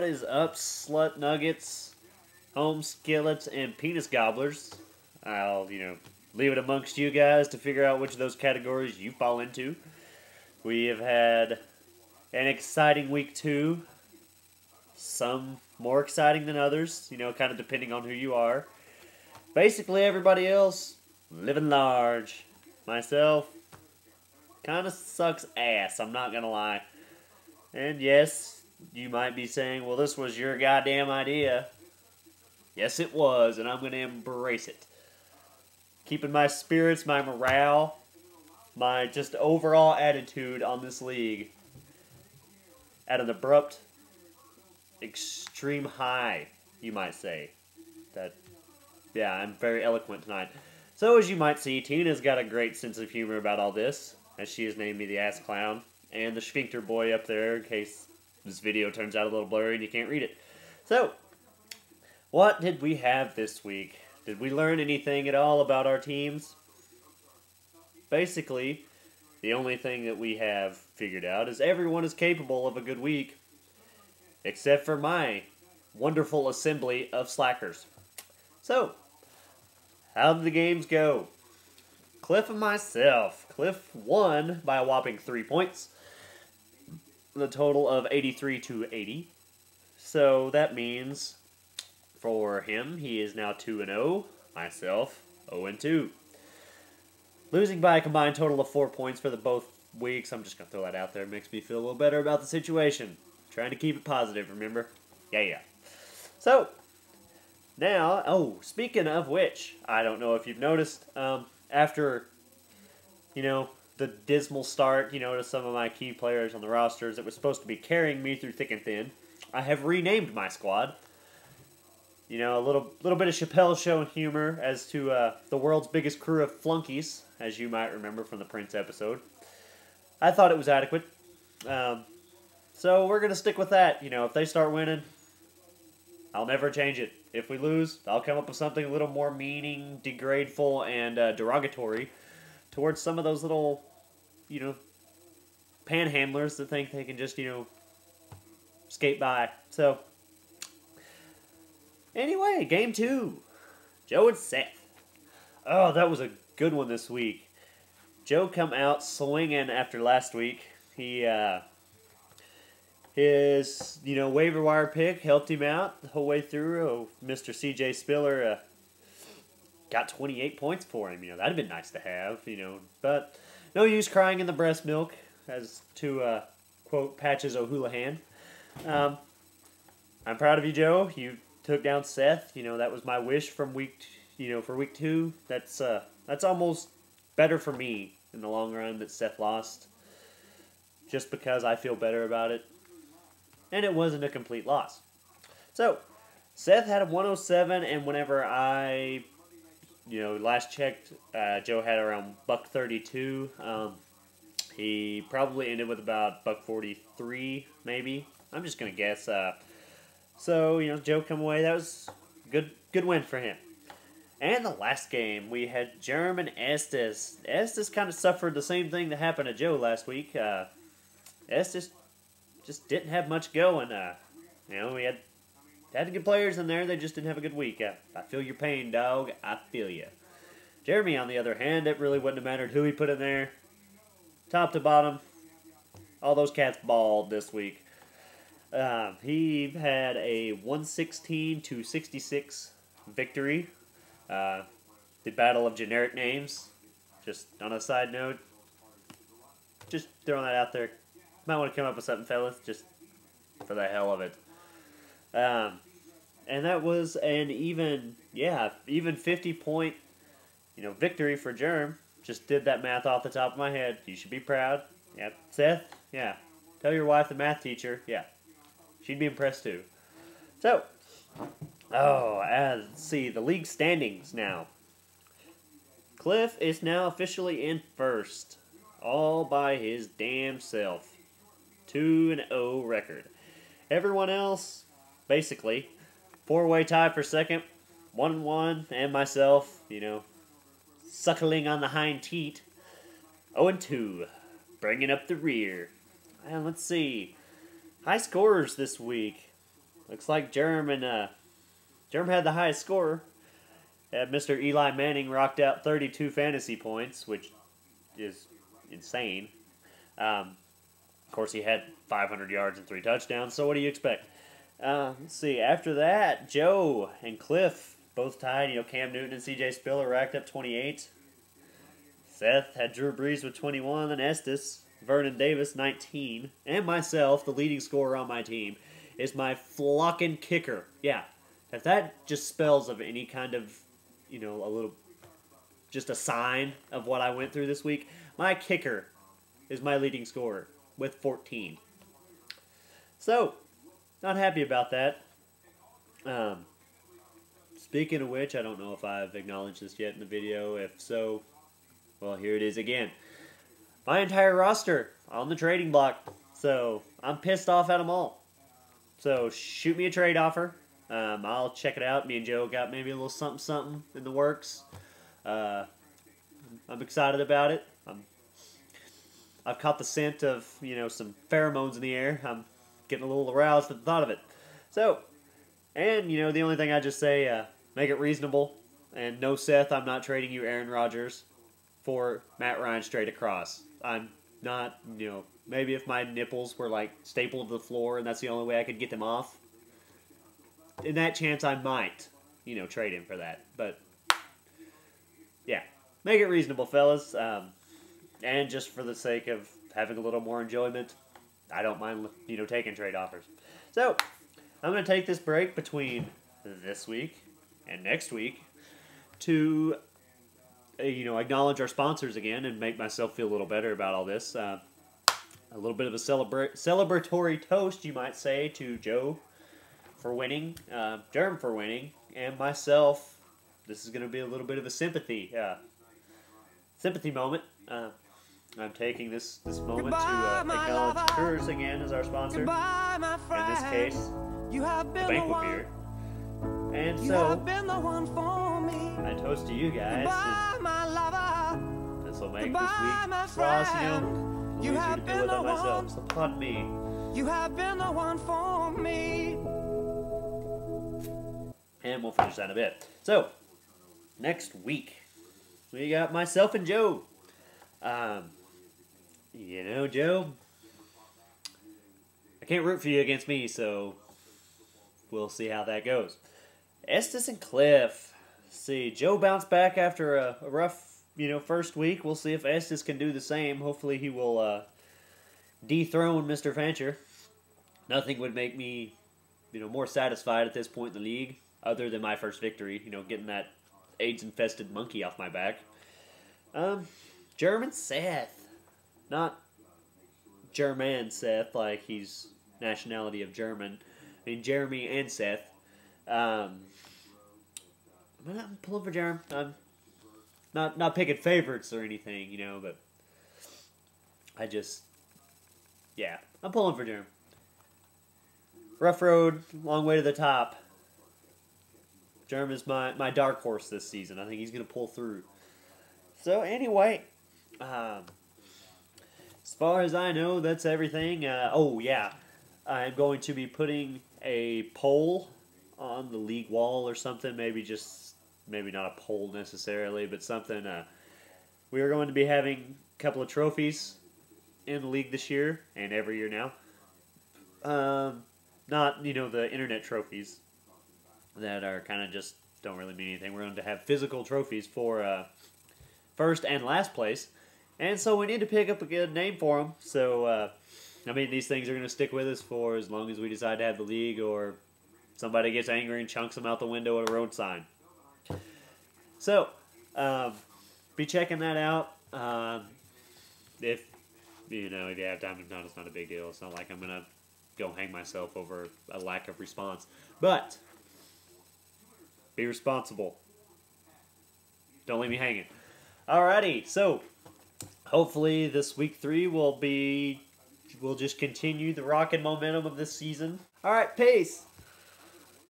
What is up, slut nuggets, home skillets, and penis gobblers? I'll, leave it amongst you guys to figure out which of those categories you fall into. We have had an exciting week 2. Some more exciting than others, kind of depending on who you are. Basically, everybody else living large. Myself kind of sucks ass, I'm not gonna lie. And yes, you might be saying, well, this was your goddamn idea. Yes, it was, and I'm gonna embrace it. Keeping my spirits, my morale, my just overall attitude on this league at an abrupt, extreme high, you might say. Yeah, I'm very eloquent tonight. So, as you might see, Tina's got a great sense of humor about all this, as she has named me the ass clown, and the sphincter boy up there, in case this video turns out a little blurry and you can't read it. So, what did we have this week? Did we learn anything at all about our teams? Basically, the only thing that we have figured out is everyone is capable of a good week, except for my wonderful assembly of slackers. So, how did the games go? Cliff and myself. Cliff won by a whopping 3 points. The total of 83 to 80. So that means for him, he is now 2-0. Myself, 0-2. Losing by a combined total of 4 points for the both weeks. I'm just going to throw that out there. It makes me feel a little better about the situation. Trying to keep it positive, remember? Yeah. So, now, speaking of which, I don't know if you've noticed, after, the dismal start, to some of my key players on the rosters that was supposed to be carrying me through thick and thin, I have renamed my squad. A little bit of Chappelle Show humor as to the world's biggest crew of flunkies, as you might remember from the Prince episode. I thought it was adequate. So we're going to stick with that. If they start winning, I'll never change it. If we lose, I'll come up with something a little more meaning, degradeful, and derogatory towards some of those little, panhandlers that think they can just, skate by. So, anyway, game 2. Joe and Seth. Oh, that was a good one this week. Joe come out swinging after last week. His, waiver wire pick helped him out the whole way through. Mr. C.J. Spiller got 28 points for him. That'd have been nice to have, But no use crying in the breast milk, as to quote Patches O'Houlihan. I'm proud of you, Joe. You took down Seth. That was my wish from for week 2. That's almost better for me in the long run that Seth lost, just because I feel better about it. And it wasn't a complete loss. So, Seth had a 107, and whenever I, last checked, Joe had around $132. He probably ended with about $143, maybe. I'm just going to guess. So, Joe come away. That was good win for him. And the last game, we had Germ and Estes. Estes kind of suffered the same thing that happened to Joe last week. Estes just didn't have much going. We had good players in there. They just didn't have a good week. I feel your pain, dog. I feel you. Jeremy, on the other hand, it really wouldn't have mattered who he put in there. Top to bottom, all those cats balled this week. He had a 116 to 66 victory. The battle of generic names. Just on a side note, just throwing that out there. Might want to come up with something, fellas, just for the hell of it. And that was an even 50-point, victory for Germ. Just did that math off the top of my head. You should be proud. Yeah, Seth, yeah. Tell your wife, the math teacher, yeah. She'd be impressed too. So, let's see, the league standings now. Cliff is now officially in first, all by his damn self. 2-0 record. Everyone else, basically, 4-way tie for second, 1-1, and myself, suckling on the hind teat, 0-2, bringing up the rear. And let's see, high scorers this week. looks like Germ had the highest score. Mr. Eli Manning rocked out 32 fantasy points, which is insane. Of course, he had 500 yards and 3 touchdowns, so what do you expect? Let's see. After that, Joe and Cliff both tied. Cam Newton and C.J. Spiller racked up 28. Seth had Drew Brees with 21, and Estes, Vernon Davis, 19. And myself, the leading scorer on my team, is my flocking kicker. Yeah, if that just spells of any kind of, just a sign of what I went through this week, my kicker is my leading scorer with 14. So, not happy about that. Speaking of which, I don't know if I've acknowledged this yet in the video. If so, well, here it is again. My entire roster on the trading block. So, I'm pissed off at them all. So, shoot me a trade offer. I'll check it out. Me and Joe got maybe a little something in the works. I'm excited about it. I've caught the scent of, some pheromones in the air. I'm getting a little aroused at the thought of it. So, and, the only thing I just say, make it reasonable. And no, Seth, I'm not trading you Aaron Rodgers for Matt Ryan straight across. I'm not, maybe if my nipples were, stapled to the floor and that's the only way I could get them off, in that chance I might, trade him for that. But, yeah, make it reasonable, fellas. And just for the sake of having a little more enjoyment, I don't mind, taking trade offers. So, I'm going to take this break between this week and next week to, acknowledge our sponsors again and make myself feel a little better about all this. A little bit of a celebratory toast, you might say, to Joe for winning, Jerm for winning, and myself. This is going to be a little bit of a sympathy moment. I'm taking this moment to acknowledge Coors again as our sponsor. In this case, the Banquet Beer. And so, I toast to you guys. This will make this week's loss, easier to deal with on myself. So, pardon me. You have been the one for me. And we'll finish that in a bit. So, next week, we got myself and Joe. Joe, I can't root for you against me, so we'll see how that goes. Estes and Cliff. See, Joe bounced back after a rough, first week. We'll see if Estes can do the same. Hopefully he will dethrone Mr. Fancher. Nothing would make me, more satisfied at this point in the league, other than my first victory, getting that AIDS-infested monkey off my back. German Seth. Not German Seth, like he's nationality of German. I mean, Jeremy and Seth. I'm pulling for Jerem. I'm not picking favorites or anything, but I'm pulling for Jerem. Rough road, long way to the top. Jerem is my dark horse this season. I think he's going to pull through. So, anyway, as far as I know, that's everything. I'm going to be putting a poll on the league wall or something. Maybe not a poll necessarily, but something. We are going to be having a couple of trophies in the league this year and every year now. Not, the internet trophies that are kind of just don't really mean anything. We're going to have physical trophies for first and last place. And so we need to pick up a good name for them. So, these things are going to stick with us for as long as we decide to have the league, or somebody gets angry and chunks them out the window at a road sign. So, be checking that out. If you have time, if not, it's not a big deal. It's not like I'm going to go hang myself over a lack of response. But, be responsible. Don't leave me hanging. Alrighty, so hopefully this week 3 we'll just continue the rockin' momentum of this season. Alright, peace!